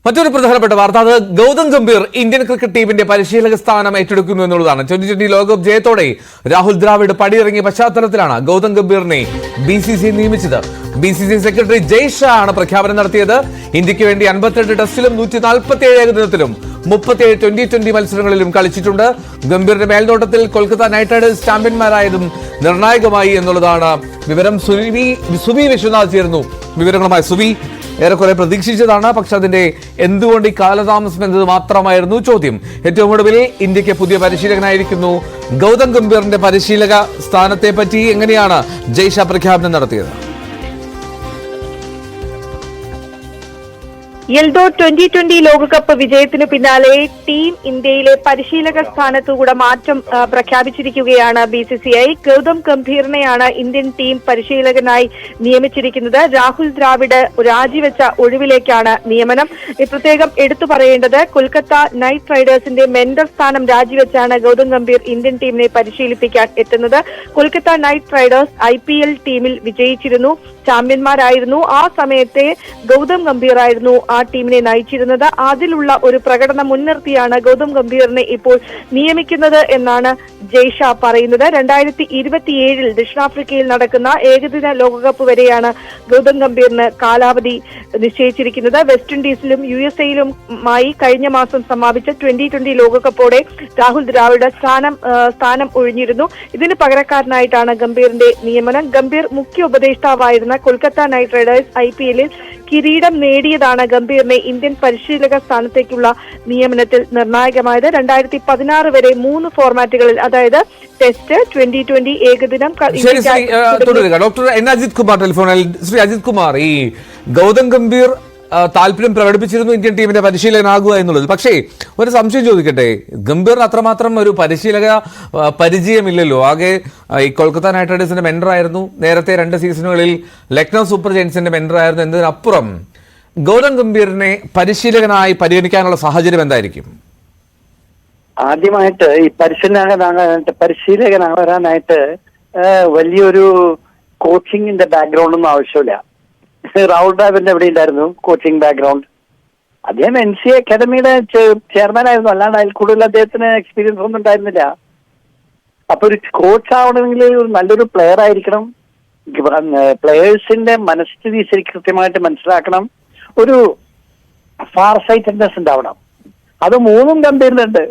മറ്റൊരു പ്രധാനപ്പെട്ട വാർത്ത, അത് ഗൗതം ഗംഭീർ ഇന്ത്യൻ ക്രിക്കറ്റ് ടീമിന്റെ പരിശീലക സ്ഥാനം ഏറ്റെടുക്കുന്നു എന്നുള്ളതാണ്. 2020 ലോകകപ്പ് ജയത്തോടെ രാഹുൽ ദ്രാവിഡ് പടിയിറങ്ങിയ പശ്ചാത്തലത്തിലാണ് ഗൗതം ഗംഭീറിനെ BCCI നിയമിച്ചത്. BCCI സെക്രട്ടറി ജയ് ഷാ ആണ് പ്രഖ്യാപനം നടത്തിയത്. ഇന്ത്യക്ക് വേണ്ടി 52 ടെസ്റ്റിലും 147 ഏകദിനത്തിലും 37 2020 മത്സരങ്ങളിലും കളിച്ചിട്ടുണ്ട്. ഗംഭീറിന്റെ മേൽനോട്ടത്തിൽ കൊൽക്കത്ത നൈറ്റ് റൈഡേഴ്സ് ചാമ്പ്യന്മാരായതും നിർണായകമായി എന്നുള്ളതാണ് വിവരം. സുവി വിശ്വനാഥ് ചേർന്നു വിവരങ്ങളുമായി. സുവി, ഏറെക്കുറെ പ്രതീക്ഷിച്ചതാണ്, പക്ഷെ അതിന്റെ എന്തുകൊണ്ട് ഈ കാലതാമസം എന്നത് മാത്രമായിരുന്നു ചോദ്യം. ഏറ്റവും ഒടുവിൽ ഇന്ത്യക്ക് പുതിയ പരിശീലകനായിരിക്കുന്നു. ഗൗതം ഗംഭീറിന്റെ പരിശീലക സ്ഥാനത്തെ പറ്റി എങ്ങനെയാണ് ജയ് ഷാ പ്രഖ്യാപനം നടത്തിയത്? എൽഡോ 2020 ലോകകപ്പ് വിജയത്തിനു പിന്നാലെ ടീം ഇന്ത്യയിലെ പരിശീലക സ്ഥാനത്തുകൂടെ മാറ്റം പ്രഖ്യാപിച്ചിരിക്കുകയാണ് BCCI. ഗൗതം ഗംഭീറിനെയാണ് ഇന്ത്യൻ ടീം പരിശീലകനായി നിയമിച്ചിരിക്കുന്നത്. രാഹുൽ ദ്രാവിഡ് രാജിവെച്ച ഒഴിവിലേക്കാണ് നിയമനം. പ്രത്യേകം എടുത്തു പറയേണ്ടത്, കൊൽക്കത്ത നൈറ്റ് റൈഡേഴ്സിന്റെ മെന്റർ സ്ഥാനം രാജിവെച്ചാണ് ഗൗതം ഗംഭീർ ഇന്ത്യൻ ടീമിനെ പരിശീലിപ്പിക്കാൻ എത്തുന്നത്. കൊൽക്കത്ത നൈറ്റ് റൈഡേഴ്സ് IPL ടീമിൽ വിജയിച്ചിരുന്നു, ചാമ്പ്യന്മാരായിരുന്നു. ആ സമയത്തെ ഗൗതം ഗംഭീർ ആയിരുന്നു ആ ടീമിനെ നയിച്ചിരുന്നത്. അതിലുള്ള ഒരു പ്രകടനം മുൻനിർത്തിയാണ് ഗൗതം ഗംഭീറിനെ ഇപ്പോൾ നിയമിക്കുന്നത് എന്നാണ് ജയ് ഷാ പറയുന്നത്. 2027 ദക്ഷിണാഫ്രിക്കയിൽ നടക്കുന്ന ഏകദിന ലോകകപ്പ് വരെയാണ് ഗൗതം ഗംഭീറിന് കാലാവധി നിശ്ചയിച്ചിരിക്കുന്നത്. വെസ്റ്റ് ഇൻഡീസിലും USA കഴിഞ്ഞ മാസം സമാപിച്ച 2020 ലോകകപ്പോടെ രാഹുൽ ദ്രാവിഡ് സ്ഥാനം ഒഴിഞ്ഞിരുന്നു. ഇതിന് പകരക്കാരനായിട്ടാണ് ഗംഭീറിന്റെ നിയമനം. ഗംഭീർ മുഖ്യ ഉപദേഷ്ടാവായിരുന്ന കൊൽക്കത്ത നൈറ്റ് റൈഡേഴ്സ് IPL കിരീടം നേടിയതാണ് ഗംഭീറിനെ ഇന്ത്യൻ പരിശീലക സ്ഥാനത്തേക്കുള്ള നിയമനത്തിൽ നിർണായകമായത്. 2016 വരെ 3 ഫോർമാറ്റുകളിൽ, അതായത് ടെസ്റ്റ്, 2020 ഏകദിനം. ഡോക്ടർ അജിത് കുമാർ ടെലിഫോണിൽ. ശ്രീ അജിത് കുമാർ, ഈ ഗൗതം ഗംഭീർ താല്പര്യം പ്രകടിപ്പിച്ചിരുന്നു ഇന്ത്യൻ ടീമിന്റെ പരിശീലകനാകുക എന്നുള്ളത്. പക്ഷേ ഒരു സംശയം ചോദിക്കട്ടെ, ഗംഭീറിന് അത്രമാത്രം ഒരു പരിശീലക പരിചയമില്ലല്ലോ. ആകെ ഈ കൊൽക്കത്ത നൈറ്റ് റൈഡേഴ്സിന്റെ മെന്റർ ആയിരുന്നു, നേരത്തെ 2 സീസണുകളിൽ ലക്നൗ സൂപ്പർ ജയൻസിന്റെ മെന്റർ ആയിരുന്നു. എന്നതിനപ്പുറം ഗൗതം ഗംഭീറിനെ പരിശീലകനായി പരിഗണിക്കാനുള്ള സാഹചര്യം എന്തായിരിക്കും? ആദ്യമായിട്ട് ഈ പരിശീലകനാകാനായിട്ട് വലിയൊരു കോച്ചിങ്ങിന്റെ ബാക്ക്ഗ്രൗണ്ട് ഒന്നും ആവശ്യമില്ല. രാഹുൽ ദ്രാവിഡിന്റെ എവിടെ ഉണ്ടായിരുന്നു കോച്ചിങ് ബാക്ക്ഗ്രൗണ്ട്? അദ്ദേഹം NCA അക്കാദമിയുടെ ചെയർമാൻ ആയിരുന്നു, അല്ലാണ്ട് അതിൽ കൂടുതൽ അദ്ദേഹത്തിന് എക്സ്പീരിയൻസ് ഒന്നും ഉണ്ടായിരുന്നില്ല. അപ്പൊ ഒരു കോച്ച് ആവണമെങ്കിൽ നല്ലൊരു പ്ലെയർ ആയിരിക്കണം, പ്ലെയേഴ്സിന്റെ മനസ്ഥിതി ശരിക്കും കൃത്യമായിട്ട് മനസ്സിലാക്കണം, ഒരു ഫാർ സൈറ്റഡ്നെസ് ഉണ്ടാവണം. അത് 3ഉം ഗംഭീറിനുണ്ട്.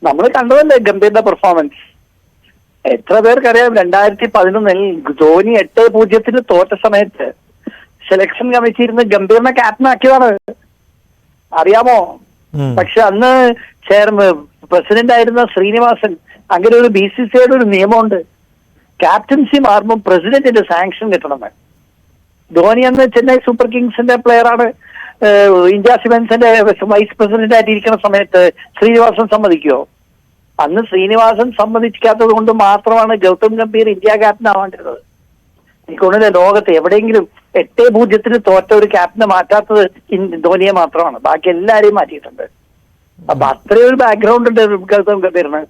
നമ്മൾ കണ്ടതല്ലേ ഗംഭീറിന്റെ പെർഫോമൻസ്. എത്ര പേർക്കറിയാം, 2011 ധോനി 8-0 തോറ്റ സമയത്ത് സെലക്ഷൻ കമ്മിറ്റി ഇരുന്ന് ഗംഭീറിനെ ക്യാപ്റ്റൻ ആക്കിയതാണ്, അറിയാമോ? പക്ഷെ അന്ന് പ്രസിഡന്റ് ആയിരുന്ന ശ്രീനിവാസൻ, അങ്ങനെ ഒരു BCCIയുടെ ഒരു നിയമമുണ്ട്, ക്യാപ്റ്റൻസി മാറുമ്പോൾ പ്രസിഡന്റിന്റെ സാങ്ഷൻ കിട്ടണമെന്ന്. ധോനി അന്ന് ചെന്നൈ സൂപ്പർ കിങ്സിന്റെ പ്ലെയറാണ്. ഇന്ത്യ സിമൻസിന്റെ വൈസ് പ്രസിഡന്റ് ആയിട്ടിരിക്കുന്ന സമയത്ത് ശ്രീനിവാസൻ സമ്മതിക്കുമോ? അന്ന് ശ്രീനിവാസൻ സമ്മതിക്കാത്തത് കൊണ്ട് മാത്രമാണ് ഗൗതം ഗംഭീർ ഇന്ത്യ ക്യാപ്റ്റൻ ആവേണ്ടിരുന്നത്. എനിക്കൊന്നില്ല, ലോകത്ത് എവിടെയെങ്കിലും 8-0 തോറ്റ ഒരു ക്യാപ്റ്റനെ മാറ്റാത്തത് ധോനിയെ മാത്രമാണ്, ബാക്കി എല്ലാരെയും മാറ്റിയിട്ടുണ്ട്. അപ്പൊ അത്രയൊരു ബാക്ക്ഗ്രൗണ്ട് ഉണ്ട് ഗൗതം ഗംഭീറിന്.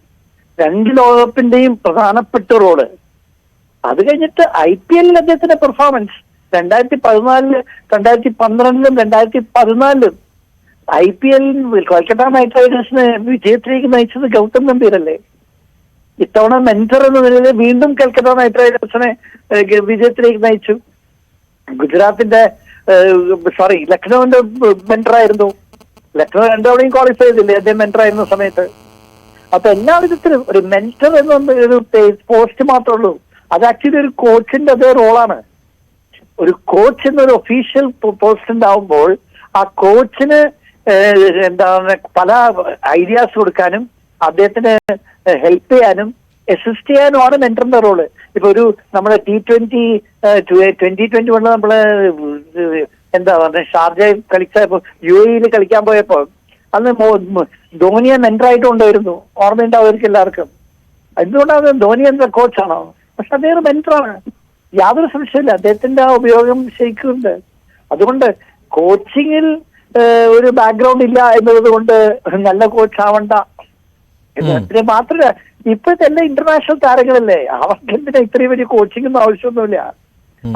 2 ലോകകപ്പിന്റെയും പ്രധാനപ്പെട്ട റോള്. അത് കഴിഞ്ഞിട്ട് IPL അദ്ദേഹത്തിന്റെ പെർഫോമൻസ് 2014, 2012, 2014 IPL കൊൽക്കത്ത നൈറ്റ് റൈഡേഴ്സിന് വിജയത്തിലേക്ക് നയിച്ചത് ഗൗതം ഗംഭീറല്ലേ. ഇത്തവണ മെന്റർ എന്ന നിലയിൽ വീണ്ടും കൽക്കത്ത നൈറ്റ് റൈഡേഴ്സിനെ വിജയത്തിലേക്ക് നയിച്ചു. ലക്നൌവിന്റെ മെന്ററായിരുന്നു. ലക്നൌ 2 തവണയും ക്വാളിഫൈ ചെയ്തില്ലേ അദ്ദേഹം മെന്ററായിരുന്ന സമയത്ത്. അപ്പൊ എല്ലാ വിധത്തിലും ഒരു മെന്റർ എന്നൊരു പോസ്റ്റ് മാത്രമേ ഉള്ളൂ. അത് ആക്ച്വലി ഒരു കോച്ചിന്റെ അതേ റോളാണ്. ഒരു കോച്ച് എന്നൊരു ഒഫീഷ്യൽ പോസ്റ്റ് ഉണ്ടാവുമ്പോൾ ആ കോച്ചിന് പല ഐഡിയാസ് കൊടുക്കാനും അദ്ദേഹത്തിന് ഹെൽപ്പ് ചെയ്യാനും അസിസ്റ്റ് ചെയ്യാനുമാണ് മെന്ററിന്റെ റോള്. ഇപ്പൊ ഒരു നമ്മുടെ T20 നമ്മള് ഷാർജയിൽ കളിച്ചപ്പോ UAE കളിക്കാൻ പോയപ്പോ അന്ന് ധോനിയെ മെന്ററായിട്ട് കൊണ്ടുവരുന്നു, ഓർമ്മയുണ്ടാവും അവർക്ക് എല്ലാവർക്കും. എന്തുകൊണ്ടാണ് ധോനി എന്ന കോച്ചാണോ? പക്ഷെ അദ്ദേഹം മെന്ററാണ്, യാതൊരു സംശയമില്ല. അദ്ദേഹത്തിന്റെ ആ ഉപയോഗം ശരിക്കുണ്ട്. അതുകൊണ്ട് കോച്ചിങ്ങിൽ ഒരു ബാക്ക്ഗ്രൗണ്ട് ഇല്ല എന്നുള്ളത് കൊണ്ട് നല്ല കോച്ച് ആവണ്ട. മാത്രമല്ല, ഇപ്പോഴത്തെ എല്ലാ ഇന്റർനാഷണൽ താരങ്ങളല്ലേ, അവർക്ക് എന്തിനാ ഇത്രയും വലിയ കോച്ചിങ് ഒന്നും ആവശ്യമൊന്നുമില്ല.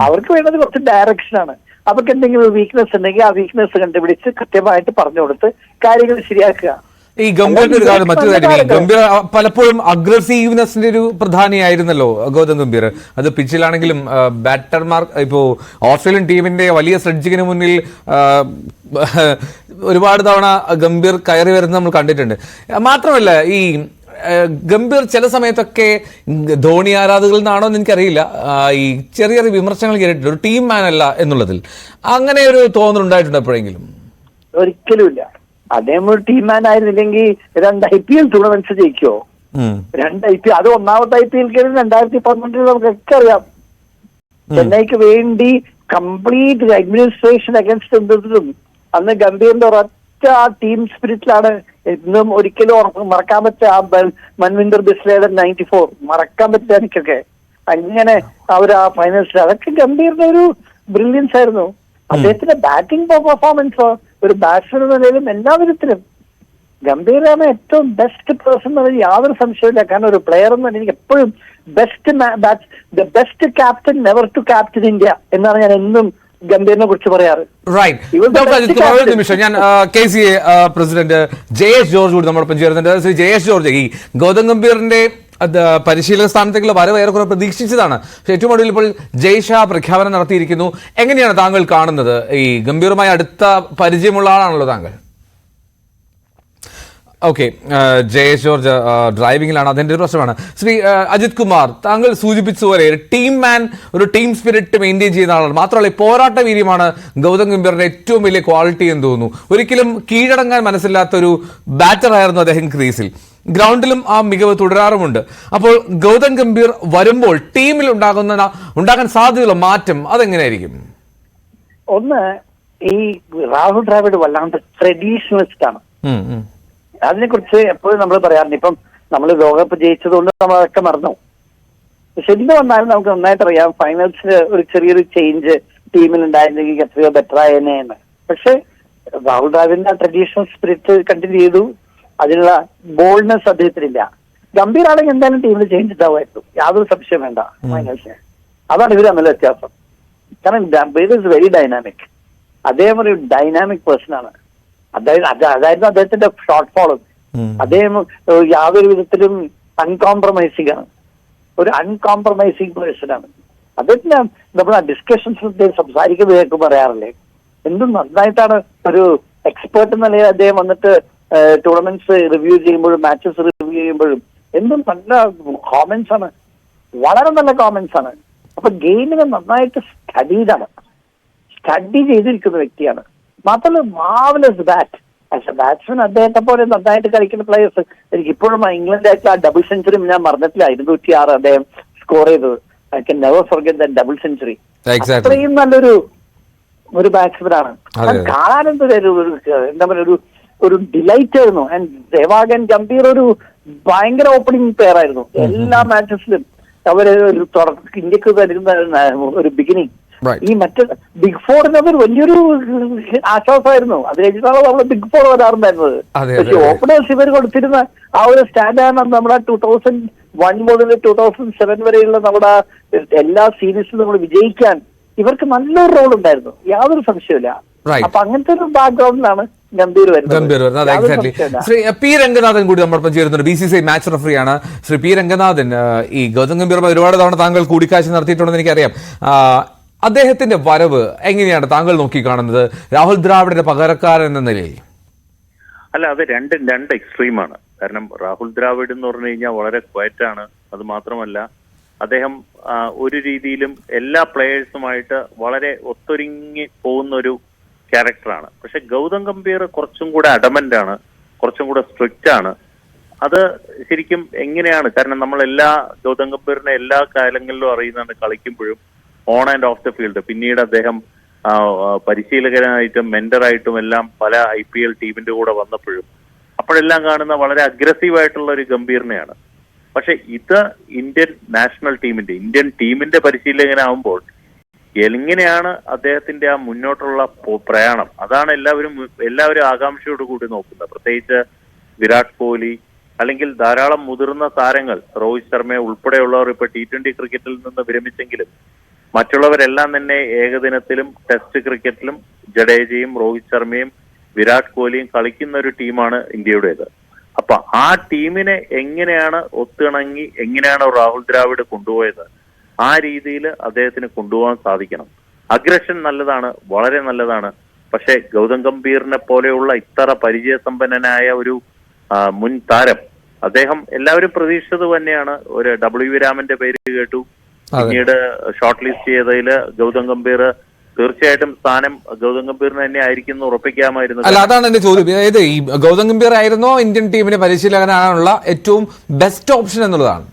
അവർക്ക് വേണ്ടത് കുറച്ച് ഡയറക്ഷനാണ്. അവർക്ക് എന്തെങ്കിലും വീക്ക്നെസ് ഉണ്ടെങ്കിൽ ആ വീക്ക്നെസ് കണ്ടുപിടിച്ച് കൃത്യമായിട്ട് പറഞ്ഞു കൊടുത്ത് കാര്യങ്ങൾ ശരിയാക്കുക. ഈ ഗംഭീറിന്റെ ഒരു കാര്യം, മറ്റൊരു കാര്യം, ഈ ഗംഭീർ പലപ്പോഴും അഗ്രസീവ്നെസിന്റെ ഒരു പ്രധാനിയായിരുന്നല്ലോ ഗൗതം ഗംഭീർ. അത് പിച്ചിലാണെങ്കിലും ബാറ്റർമാർ ഇപ്പോൾ ഓസ്ട്രേലിയൻ ടീമിന്റെ വലിയ സ്ലെഡ്ജിങ്ങിന് മുന്നിൽ ഒരുപാട് തവണ ഗംഭീർ കയറി വരുന്നത് നമ്മൾ കണ്ടിട്ടുണ്ട്. മാത്രമല്ല ഈ ഗംഭീർ ചില സമയത്തൊക്കെ ധോണി ആരാധകരിൽ നിന്നാണോ എന്ന് എനിക്കറിയില്ല, ഈ ചെറിയ ചെറിയ വിമർശനങ്ങൾ കേട്ടിട്ടുണ്ട് ഒരു ടീം മാൻ അല്ല എന്നുള്ളതിൽ. അങ്ങനെ ഒരു തോന്നലുണ്ടായിട്ടുണ്ട് എപ്പോഴെങ്കിലും? ഒരിക്കലുമില്ല. അദ്ദേഹം ഒരു ടീം മാൻ ആയിരുന്നില്ലെങ്കിൽ 2 IPL ടൂർണമെന്റ്സ് ജയിക്കുമോ? 2 IPL, അത് ഒന്നാമത്തെ IPL 2012 നമുക്കൊക്കെ അറിയാം. ചെന്നൈക്ക് വേണ്ടി കംപ്ലീറ്റ് അഡ്മിനിസ്ട്രേഷൻ അഗൻസ്റ്റ് എന്തും അന്ന് ഗംഭീറിന്റെ ഒരൊറ്റ ആ ടീം സ്പിരിറ്റിലാണ് ഇന്നും ഒരിക്കലും മറക്കാൻ പറ്റുക. ആ മൻവിന്ദർ ബിസ്ലയുടെ 94 മറക്കാൻ പറ്റുക എനിക്കൊക്കെ. അങ്ങനെ അവർ ആ ഫൈനൽസിൽ അതൊക്കെ ഗംഭീറിന്റെ ഒരു ബ്രില്യൻസ് ആയിരുന്നു. അദ്ദേഹത്തിന്റെ ബാറ്റിംഗ് പെർഫോമൻസോ ഒരു ബാറ്റ്സ്മാൻ എന്ന നിലയിലും എല്ലാ വിധത്തിലും ഗംഭീറാണ് ഏറ്റവും ബെസ്റ്റ് പേഴ്സൺ എന്നത് യാതൊരു സംശയമില്ല. കാരണം ഒരു പ്ലെയർ എന്ന് പറഞ്ഞാൽ എനിക്ക് എപ്പോഴും the best captain never to captain India എന്നാണ് ഞാൻ എന്നും ഗംഭീറിനെ കുറിച്ച് പറയാറ്. റൈറ്റ്. നിമിഷം, ഞാൻ KCA പ്രസിഡന്റ് ജയേഷ് ജോർജ് കൂടി നമ്മോടൊപ്പം ചേരുന്നുണ്ട്. ശ്രീ ജയേഷ് ജോർജ്, ഈ ഗൗതം ഗംഭീറിന്റെ പരിശീലക സ്ഥാനത്തേക്കുള്ള വരവ് ഏറെക്കുറെ പ്രതീക്ഷിച്ചതാണ്. പക്ഷെ ഏറ്റവും ഒടുവിൽ ഇപ്പോൾ ജയ്ഷാ പ്രഖ്യാപനം നടത്തിയിരിക്കുന്നു. എങ്ങനെയാണ് താങ്കൾ കാണുന്നത്? ഈ ഗംഭീറുമായി അടുത്ത പരിചയമുള്ള ആളാണല്ലോ താങ്കൾ. ഓക്കെ, ജയേഷ് ജോർജ് ഡ്രൈവിംഗിലാണ്, അതിൻ്റെ ഒരു പ്രശ്നമാണ്. ശ്രീ അജിത് കുമാർ, താങ്കൾ സൂചിപ്പിച്ചതുപോലെ ടീം മാൻ, ഒരു ടീം സ്പിരിറ്റ് മെയിൻറ്റെയിൻ ചെയ്യുന്ന ആളാണ്. മാത്രമല്ല പോരാട്ട വീര്യമാണ് ഗൗതം ഗംഭീറിന്റെ ഏറ്റവും വലിയ ക്വാളിറ്റി എന്ന് തോന്നുന്നു. ഒരിക്കലും കീഴടങ്ങാൻ മനസ്സില്ലാത്തൊരു ബാറ്ററായിരുന്നു അദ്ദേഹം ക്രീസിൽ. ഗ്രൗണ്ടിലും ആ മികവ് തുടരാറുമുണ്ട്. അപ്പോൾ ഗൗതം ഗംഭീർ വരുമ്പോൾ ടീമിൽ ഉണ്ടാകാൻ സാധ്യതയുള്ള മാറ്റം അതെങ്ങനെയായിരിക്കും? ഒന്ന്, ഈ രാഹുൽ ദ്രാവിഡ് വല്ലാണ്ട് ട്രഡീഷണലിസ്റ്റ് ആണ്. അതിനെ കുറിച്ച് എപ്പോഴും നമ്മൾ പറയാറുണ്ട്. ഇപ്പം നമ്മൾ ലോകകപ്പ് ജയിച്ചതുകൊണ്ട് നമ്മൾ അതൊക്കെ മറന്നു. പക്ഷെ എന്ത് വന്നാലും നമുക്ക് നന്നായിട്ട് അറിയാം ഫൈനൽസിൽ ഒരു ചെറിയൊരു ചേഞ്ച് ടീമിൽ ഉണ്ടായിരുന്നെങ്കിൽ എത്രയോ ബെറ്റർ ആയെന്ന്. പക്ഷെ രാഹുൽ ദ്രാവിഡിന്റെ ട്രഡീഷണൽ സ്പിരിറ്റ് കണ്ടിന്യൂ ചെയ്തു. അതിനുള്ള ബോൾഡ്നെസ് അദ്ദേഹത്തിനില്ല. ഗംഭീർ ആണെങ്കിൽ എന്തായാലും ടീമിൽ ചേഞ്ച് ഉണ്ടാവുമായിരുന്നു, യാതൊരു സംശയം വേണ്ട ഫൈനൽസിന്. അതാണ് ഇവർ തമ്മിലുള്ള വ്യത്യാസം. കാരണം ഗംഭീർ ഇസ് വെരി ഡൈനാമിക്. അദ്ദേഹം ഒരു ഡൈനാമിക് പേഴ്സൺ ആണ്. അതായിരുന്നു അദ്ദേഹത്തിന്റെ ഷോർട്ട് ഫോളും. അദ്ദേഹം യാതൊരു വിധത്തിലും അൺകോംപ്രമൈസിംഗ് ആണ്, ഒരു അൺകോംപ്രമൈസിംഗ് പേഴ്സൺ ആണ്. അദ്ദേഹത്തിന് നമ്മൾ ആ ഡിസ്കഷൻസ് സംസാരിക്കുന്നത് കേൾക്കുമ്പോൾ പറയാറില്ലേ, എന്തും നന്നായിട്ടാണ് ഒരു എക്സ്പേർട്ട് എന്ന നിലയിൽ അദ്ദേഹം വന്നിട്ട് ടൂർണമെന്റ്സ് റിവ്യൂ ചെയ്യുമ്പോഴും മാച്ചസ് റിവ്യൂ ചെയ്യുമ്പോഴും എന്തും നല്ല കോമന്റ്സ് ആണ്, വളരെ നല്ല കോമന്റ്സ് ആണ്. അപ്പൊ ഗെയിമിനെ നന്നായിട്ട് സ്റ്റഡി ചെയ്തിരിക്കുന്ന വ്യക്തിയാണ്. മാത്രമല്ല marvellous bat. As A batsman അദ്ദേഹത്തെ പോലെ നന്നായിട്ട് കളിക്കുന്ന പ്ലേയേഴ്സ് എനിക്ക് ഇപ്പോഴും ഇംഗ്ലണ്ടായിട്ടുള്ള ആ ഡബിൾ സെഞ്ചുറി ഞാൻ പറഞ്ഞിട്ടില്ല, 206 അദ്ദേഹം സ്കോർ ചെയ്തത്. I can never forget that double century. അത്രയും നല്ലൊരു ബാറ്റ്സ്മാൻ ആണ്. കാണാനെന്തൊരു എന്താ പറയുക, ഒരു ഡിലൈറ്റ് ആയിരുന്നു. ആൻഡ് സെവാഗ് ഗംഭീർ ഒരു ഭയങ്കര ഓപ്പണിംഗ് പ്ലെയർ ആയിരുന്നു. എല്ലാ മാച്ചസിലും അവര് ഇന്ത്യക്ക് തരുന്ന ഒരു ബിഗിനിങ്. ഈ മറ്റേ ബിഗ് ഫോറിന് അതൊരു വലിയൊരു ആശ്വാസമായിരുന്നു. അത് കഴിഞ്ഞിട്ടാണ് നമ്മള് ബിഗ് ഫോർ വരാറുണ്ടായിരുന്നത്. പക്ഷെ ഓപ്പണേഴ്സ് ഇവർ കൊടുത്തിരുന്ന ആ ഒരു സ്റ്റാൻഡാണ് നമ്മുടെ 2001 മുതൽ 2007 വരെയുള്ള നമ്മുടെ എല്ലാ സീരീസിലും നമ്മൾ വിജയിക്കാൻ ഇവർക്ക് നല്ലൊരു റോൾ ഉണ്ടായിരുന്നു, യാതൊരു സംശയമില്ല. അപ്പൊ അങ്ങനത്തെ ഒരു ബാക്ക്ഗ്രൗണ്ടിലാണ് ഗംഭീർ വരുന്നത്. ശ്രീ പി രംഗനാഥൻ കൂടി നമ്മളിപ്പം ചേരുന്നുണ്ട്. BCCI മാച്ച് റഫറിയാണ്. ശ്രീ പി രംഗനാഥൻ, ഈ ഗൗതം ഗംഭീർ ഒരുപാട് തവണ താങ്കൾ കൂടിക്കാഴ്ച നടത്തിയിട്ടുണ്ടെന്ന് എനിക്കറിയാം. അദ്ദേഹത്തിന്റെ വരവ് എങ്ങനെയാണ് താങ്കൾ നോക്കിക്കാണുന്നത് രാഹുൽ ദ്രാവിഡിന്റെ പകരക്കാരൻ എന്ന നിലയിൽ? അല്ല, അത് രണ്ട് എക്സ്ട്രീമാണ്. കാരണം രാഹുൽ ദ്രാവിഡ് എന്ന് പറഞ്ഞു കഴിഞ്ഞാൽ വളരെ ക്വയറ്റാണ്. അത് മാത്രമല്ല അദ്ദേഹം ഒരു രീതിയിലും എല്ലാ പ്ലേയേഴ്സുമായിട്ട് വളരെ ഒത്തൊരുങ്ങി പോകുന്ന ഒരു ക്യാരക്ടറാണ്. പക്ഷെ ഗൗതം ഗംഭീർ കുറച്ചും കൂടെ അഡമന്റ് ആണ്, കുറച്ചും കൂടെ സ്ട്രിക്റ്റ് ആണ്. അത് ശരിക്കും എങ്ങനെയാണ്, കാരണം നമ്മൾ ഗൗതം ഗംഭീറിനെ എല്ലാ കാലങ്ങളിലും അറിയുന്നതാണ്, കളിക്കുമ്പോഴും on and off the field. പിന്നീട് അദ്ദേഹം പരിശീലകനായിട്ടും മെന്ററായിട്ടും എല്ലാം പല IPL ടീമിന്റെ കൂടെ വന്നപ്പോഴും അപ്പോഴെല്ലാം കാണുന്ന വളരെ അഗ്രസീവായിട്ടുള്ള ഒരു ഗംഭീറിനെയാണ്. പക്ഷെ ഇത് ഇന്ത്യൻ ടീമിന്റെ പരിശീലകനാവുമ്പോൾ എങ്ങനെയാണ് അദ്ദേഹത്തിന്റെ ആ മുന്നോട്ടുള്ള പ്രയാണം, അതാണ് എല്ലാവരും ആകാംക്ഷയോട് കൂടി നോക്കുന്നത്. പ്രത്യേകിച്ച് വിരാട് കോഹ്ലി അല്ലെങ്കിൽ ധാരാളം മുതിർന്ന താരങ്ങൾ, രോഹിത് ശർമ്മ ഉൾപ്പെടെയുള്ളവർ ഇപ്പൊ T20 ക്രിക്കറ്റിൽ നിന്ന് വിരമിച്ചെങ്കിലും മറ്റുള്ളവരെല്ലാം തന്നെ ഏകദിനത്തിലും ടെസ്റ്റ് ക്രിക്കറ്റിലും ജഡേജയും രോഹിത് ശർമ്മയും വിരാട് കോഹ്ലിയും കളിക്കുന്ന ഒരു ടീമാണ് ഇന്ത്യയുടേത്. അപ്പൊ ആ ടീമിനെ എങ്ങനെയാണ് ഒത്തിണങ്ങി എങ്ങനെയാണ് രാഹുൽ ദ്രാവിഡ് കൊണ്ടുപോയത്, ആ രീതിയിൽ അദ്ദേഹത്തിന് കൊണ്ടുപോകാൻ സാധിക്കണം. അഗ്രഷൻ നല്ലതാണ്, വളരെ നല്ലതാണ്. പക്ഷെ ഗൗതം ഗംഭീറിനെ പോലെയുള്ള ഇത്ര പരിചയസമ്പന്നനായ ഒരു മുൻ താരം, അദ്ദേഹം എല്ലാവരും പ്രതീക്ഷിച്ചത് തന്നെയാണ്. ഒരു W രാമന്റെ പേര് കേട്ടു, പിന്നീട് ഷോർട്ട് ലിസ്റ്റ് ചെയ്തതിൽ ഗൗതം ഗംഭീർ തീർച്ചയായിട്ടും സ്ഥാനം ഗൗതം ഗംഭീറിന് തന്നെ ആയിരിക്കും ഉറപ്പിക്കാമായിരുന്നു. അല്ല, അതാണ് എന്റെ ചോദ്യം. അതായത് ഈ ഗൗതം ഗംഭീർ ആയിരുന്നോ ഇന്ത്യൻ ടീമിന്റെ പരിശീലകനാണുള്ള ഏറ്റവും ബെസ്റ്റ് ഓപ്ഷൻ എന്നുള്ളതാണ്?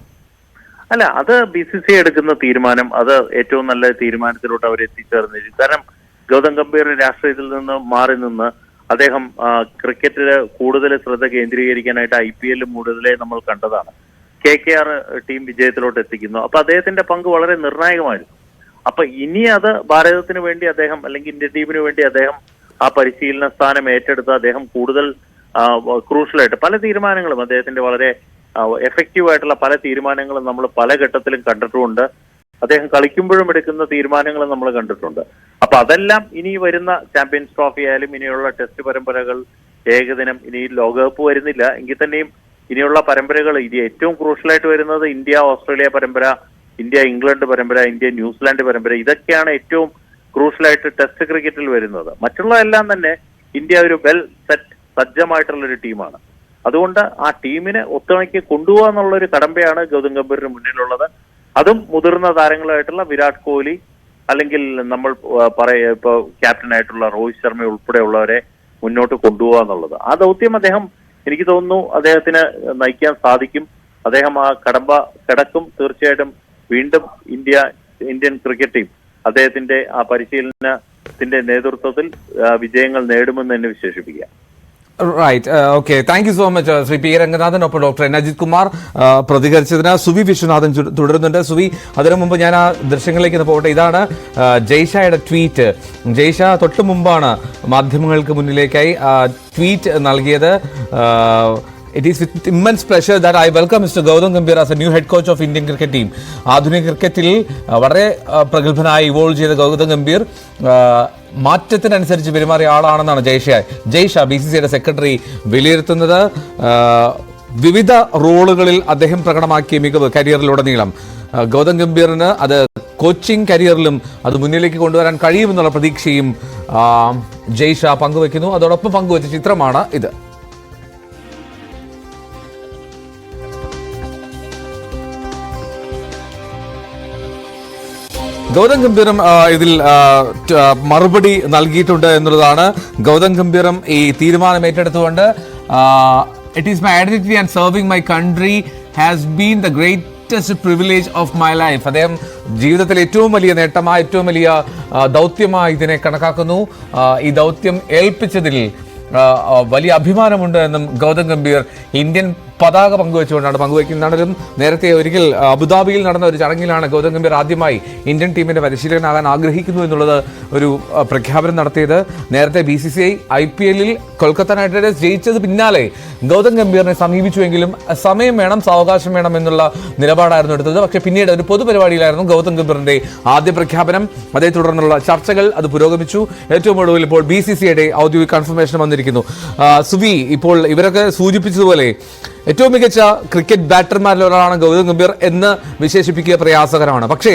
അല്ല, അത് BCCI എടുക്കുന്ന തീരുമാനം, അത് ഏറ്റവും നല്ല തീരുമാനത്തിലോട്ട് അവർ എത്തിച്ചേർന്നിരിക്കും. കാരണം ഗൗതം ഗംഭീർ രാഷ്ട്രീയത്തിൽ നിന്ന് മാറി നിന്ന് അദ്ദേഹം ക്രിക്കറ്റിൽ കൂടുതൽ ശ്രദ്ധ കേന്ദ്രീകരിക്കാനായിട്ട് IPL കൂടുതലേ നമ്മൾ കണ്ടതാണ്. KKR ടീം വിജയത്തിലോട്ട് എത്തിക്കുന്നു. അപ്പൊ അദ്ദേഹത്തിന്റെ പങ്ക് വളരെ നിർണായകമായിരുന്നു. അപ്പൊ ഇനി അത് ഭാരതത്തിന് വേണ്ടി അദ്ദേഹം അല്ലെങ്കിൽ ഇന്ത്യൻ ടീമിന് വേണ്ടി അദ്ദേഹം ആ പരിശീലന സ്ഥാനം ഏറ്റെടുത്ത് അദ്ദേഹം കൂടുതൽ ക്രൂഷ്യലായിട്ട് പല തീരുമാനങ്ങളും അദ്ദേഹത്തിന്റെ വളരെ എഫക്റ്റീവ് ആയിട്ടുള്ള പല തീരുമാനങ്ങളും നമ്മൾ പല ഘട്ടത്തിലും കണ്ടിട്ടുമുണ്ട്. അദ്ദേഹം കളിക്കുമ്പോഴും എടുക്കുന്ന തീരുമാനങ്ങൾ നമ്മൾ കണ്ടിട്ടുണ്ട്. അപ്പൊ അതെല്ലാം ഇനി വരുന്ന ചാമ്പ്യൻസ് ട്രോഫി ആയാലും ഇനിയുള്ള ടെസ്റ്റ് പരമ്പരകൾ, ഏകദിനം, ഇനി ലോകകപ്പ് വരുന്നില്ല എങ്കിൽ തന്നെയും ഇനിയുള്ള പരമ്പരകൾ ഇനി ഏറ്റവും ക്രൂഷ്യലായിട്ട് വരുന്നത് ഇന്ത്യ ഓസ്ട്രേലിയ പരമ്പര, ഇന്ത്യ ഇംഗ്ലണ്ട് പരമ്പര, ഇന്ത്യ ന്യൂസിലാൻഡ് പരമ്പര, ഇതൊക്കെയാണ് ഏറ്റവും ക്രൂഷ്യലായിട്ട് ടെസ്റ്റ് ക്രിക്കറ്റിൽ വരുന്നത്. മറ്റുള്ള എല്ലാം തന്നെ ഇന്ത്യ ഒരു വെൽ സജ്ജമായിട്ടുള്ള ഒരു ടീമാണ്. അതുകൊണ്ട് ആ ടീമിനെ ഒത്തിണക്കി കൊണ്ടുപോകുക എന്നുള്ളൊരു കടമ്പയാണ് ഗൗതം ഗംഭീറിന് മുന്നിലുള്ളത്. അതും മുതിർന്ന താരങ്ങളായിട്ടുള്ള വിരാട് കോഹ്ലി അല്ലെങ്കിൽ നമ്മൾ ഇപ്പൊ ക്യാപ്റ്റനായിട്ടുള്ള രോഹിത് ശർമ്മ ഉൾപ്പെടെയുള്ളവരെ മുന്നോട്ട് കൊണ്ടുപോകുക എന്നുള്ളത്. ആ ദൗത്യം അദ്ദേഹം, എനിക്ക് തോന്നുന്നു, അദ്ദേഹത്തിന് നയിക്കാൻ സാധിക്കും. അദ്ദേഹം ആ കടമ്പ കിടക്കും. തീർച്ചയായിട്ടും വീണ്ടും ഇന്ത്യൻ ക്രിക്കറ്റ് ടീം അദ്ദേഹത്തിന്റെ ആ പരിശീലനത്തിന്റെ നേതൃത്വത്തിൽ വിജയങ്ങൾ നേടുമെന്ന് തന്നെ വിശേഷിപ്പിക്കാം. Right, okay, thank you so much Shri P Ranganathan. ഒപ്പം ഡോക്ടർ എൻ അജിത് കുമാർ പ്രതികരിച്ചതിന്. സുവി വിശ്വനാഥൻ തുടരുന്നുണ്ട്. സുവി, അതിനു മുമ്പ് ഞാൻ ആ ദൃശ്യങ്ങളിലേക്ക് പോകട്ടെ. ഇതാണ് ജയ്ഷയുടെ ട്വീറ്റ്. ജയ്ഷ തൊട്ടു മുമ്പാണ് മാധ്യമങ്ങൾക്ക് മുന്നിലേക്കായി ട്വീറ്റ് നൽകിയത്. It is with immense pleasure that I welcome Mr. Gautam Gambhir as a new head coach of Indian cricket team. ആധുനിക ക്രിക്കറ്റിൽ വളരെ പ്രഗത്ഭനായി ഇവോൾവ് ചെയ്ത ഗൗതം ഗംഭീർ മാറ്റത്തിനനുസരിച്ച് പെരുമാറിയ ആളാണെന്നാണ് ജയ്ഷ BCCIയുടെ സെക്രട്ടറി വിലയിരുത്തുന്നത്. വിവിധ റോളുകളിൽ അദ്ദേഹം പ്രകടമാക്കിയ മികവ് കരിയറിലുടനീളം ഗൗതം ഗംഭീറിന് അത് കോച്ചിങ് കരിയറിലും അത് മുന്നിലേക്ക് കൊണ്ടുവരാൻ കഴിയുമെന്നുള്ള പ്രതീക്ഷയും ജയ്ഷ പങ്കുവെക്കുന്നു. അതോടൊപ്പം പങ്കുവെച്ച ചിത്രമാണ് ഇത്. ഗൗതം ഗംഭീറും ഇതിൽ മറുപടി നൽകിയിട്ടുണ്ട് എന്നുള്ളതാണ്. ഗൗതം ഗംഭീറും ഈ തീരുമാനം ഏറ്റെടുത്തുകൊണ്ട് it is my identity and serving my country has been the greatest privilege of my life. അദ്ദേഹം ജീവിതത്തിലെ ഏറ്റവും വലിയ നേട്ടമായി, ഏറ്റവും വലിയ ദൗത്യമായി ഇതിനെ കണക്കാക്കുന്നു. ഈ ദൗത്യം ഏൽപ്പിച്ചതിൽ വലിയ അഭിമാനമുണ്ട് എന്നും ഗൗതം ഗംഭീർ ഇന്ത്യൻ പതാക പങ്കുവെക്കുന്നതാണെങ്കിലും നേരത്തെ ഒരിക്കൽ അബുദാബിയിൽ നടന്ന ഒരു ചടങ്ങിലാണ് ഗൗതം ഗംഭീർ ആദ്യമായി ഇന്ത്യൻ ടീമിന്റെ പരിശീലകനാകാൻ ആഗ്രഹിക്കുന്നു എന്നുള്ളത് ഒരു പ്രഖ്യാപനം നടത്തിയത്. നേരത്തെ BCCI IPL-ൽ കൊൽക്കത്ത നൈറ്റ് റൈഡേഴ്സ് ജയിച്ചത് പിന്നാലെ ഗൗതം ഗംഭീറിനെ സമീപിച്ചുവെങ്കിലും സമയം വേണം, സാവകാശം വേണം എന്നുള്ള നിലപാടായിരുന്നു എടുത്തത്. പക്ഷേ പിന്നീട് ഒരു പൊതുപരിപാടിയിലായിരുന്നു ഗൗതം ഗംഭീറിന്റെ ആദ്യ പ്രഖ്യാപനം. അതേ തുടർന്നുള്ള ചർച്ചകൾ അത് പുരോഗമിച്ചു. ഏറ്റവും ഒടുവിൽ ഇപ്പോൾ BCCIയുടെ ഔദ്യോഗിക കൺഫർമേഷൻ വന്നിരിക്കുന്നു. സുവി, ഇപ്പോൾ ഇവരൊക്കെ സൂചിപ്പിച്ചതുപോലെ ഏറ്റവും മികച്ച ക്രിക്കറ്റ് ബാറ്റർമാരിൽ ഒരാളാണ് ഗൗതം ഗംഭീർ എന്ന് വിശേഷിപ്പിക്കുക പ്രയാസകരമാണ്. പക്ഷേ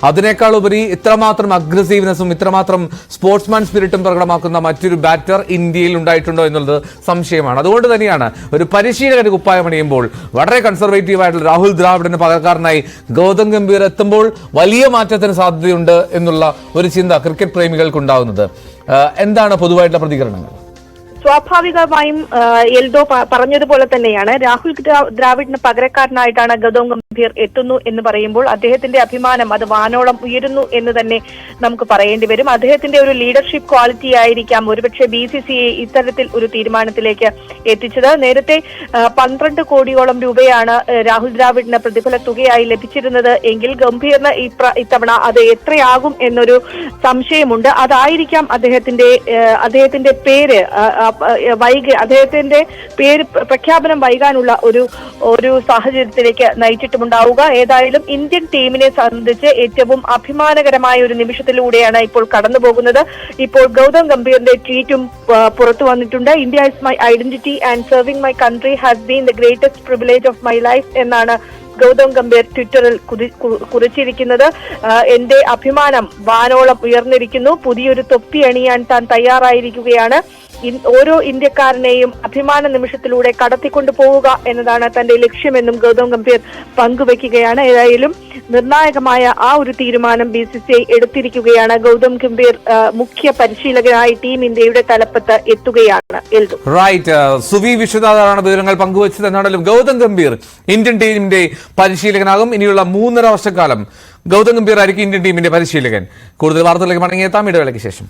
അതിനേക്കാൾ ഉപരി ഇത്രമാത്രം അഗ്രസീവ്നെസ്സും ഇത്രമാത്രം സ്പോർട്സ്മാൻ സ്പിരിറ്റും പ്രകടമാക്കുന്ന മറ്റൊരു ബാറ്റർ ഇന്ത്യയിൽ ഉണ്ടായിട്ടുണ്ടോ എന്നുള്ളത് സംശയമാണ്. അതുകൊണ്ട് തന്നെയാണ് ഒരു പരിശീലകന് കുപ്പായമണിയുമ്പോൾ വളരെ കൺസർവേറ്റീവ് ആയിട്ടുള്ള രാഹുൽ ദ്രാവിഡിന് പകരക്കാരനായി ഗൗതം ഗംഭീർ എത്തുമ്പോൾ വലിയ മാറ്റത്തിന് സാധ്യതയുണ്ട് എന്നുള്ള ഒരു ചിന്ത ക്രിക്കറ്റ് പ്രേമികൾക്കുണ്ടാകുന്നത്. എന്താണ് പൊതുവായിട്ടുള്ള പ്രതികരണങ്ങൾ? സ്വാഭാവികമായും എൽദോ പറഞ്ഞതുപോലെ തന്നെയാണ് രാഹുൽ ദ്രാവിഡിന് പകരക്കാരനായിട്ടാണ് ഗൗതം ഗംഭീർ എത്തുന്നു എന്ന് പറയുമ്പോൾ അദ്ദേഹത്തിന്റെ അഭിമാനം അത് വാനോളം ഉയരുന്നു എന്ന് തന്നെ നമുക്ക് പറയേണ്ടി വരും. അദ്ദേഹത്തിന്റെ ഒരു ലീഡർഷിപ്പ് ക്വാളിറ്റി ആയിരിക്കാം ഒരുപക്ഷെ BCCI ഇത്തരത്തിൽ ഒരു തീരുമാനത്തിലേക്ക് എത്തിച്ചത്. നേരത്തെ 12 കോടിയോളം രൂപയാണ് രാഹുൽ ദ്രാവിഡിന് പ്രതിഫല തുകയായി ലഭിച്ചിരുന്നത് എങ്കിൽ ഗംഭീറിന് ഇത്തവണ അത് എത്രയാകും എന്നൊരു സംശയമുണ്ട്. അതായിരിക്കാം അദ്ദേഹത്തിന്റെ പേര് അദ്ദേഹത്തിന്റെ പേര് പ്രഖ്യാപനം വൈകാനുള്ള ഒരു സാഹചര്യത്തിലേക്ക് നയിച്ചിട്ടുമുണ്ടാവുക. ഏതായാലും ഇന്ത്യൻ ടീമിനെ സംബന്ധിച്ച് ഏറ്റവും അഭിമാനകരമായ ഒരു നിമിഷത്തിലൂടെയാണ് ഇപ്പോൾ കടന്നുപോകുന്നത്. ഇപ്പോൾ ഗൗതം ഗംഭീറിന്റെ ട്വീറ്റും പുറത്തു വന്നിട്ടുണ്ട്. India is my identity and serving my country has been the greatest privilege of my life എന്നാണ് ഗൗതം ഗംഭീർ ട്വിറ്ററിൽ കുറിച്ചിരിക്കുന്നത്. എന്റെ അഭിമാനം വാനോളം ഉയർന്നിരിക്കുന്നു. പുതിയൊരു തൊപ്പി അണിയാൻ താൻ തയ്യാറായിരിക്കുകയാണ്. ഓരോ ഇന്ത്യക്കാരനെയും അഭിമാന നിമിഷത്തിലൂടെ കടത്തിക്കൊണ്ടു പോവുക എന്നതാണ് തന്റെ ലക്ഷ്യമെന്നും ഗൗതം ഗംഭീർ പങ്കുവെക്കുകയാണ്. ഏതായാലും നിർണായകമായ ആ ഒരു തീരുമാനം BCCI എടുത്തിരിക്കുകയാണ്. ഗൗതം ഗംഭീർ മുഖ്യ പരിശീലകനായി ടീം ഇന്ത്യയുടെ തലപ്പത്ത് എത്തുകയാണ്. റൈറ്റ്, സുവി വിശ്വനാഥാണ് വിവരങ്ങൾ പങ്കുവച്ചത്. എന്നാണെങ്കിലും ഗൗതം ഗംഭീർ ഇന്ത്യൻ ടീമിന്റെ പരിശീലകനാകും. ഇനിയുള്ള 3.5 വർഷക്കാലം ഗൗതം ഗംഭീർ ആയിരിക്കും ഇന്ത്യൻ ടീമിന്റെ പരിശീലകൻ. കൂടുതൽ വാർത്തകളിലേക്ക് മടങ്ങിയെത്താം ഇടവേളയ്ക്ക് ശേഷം.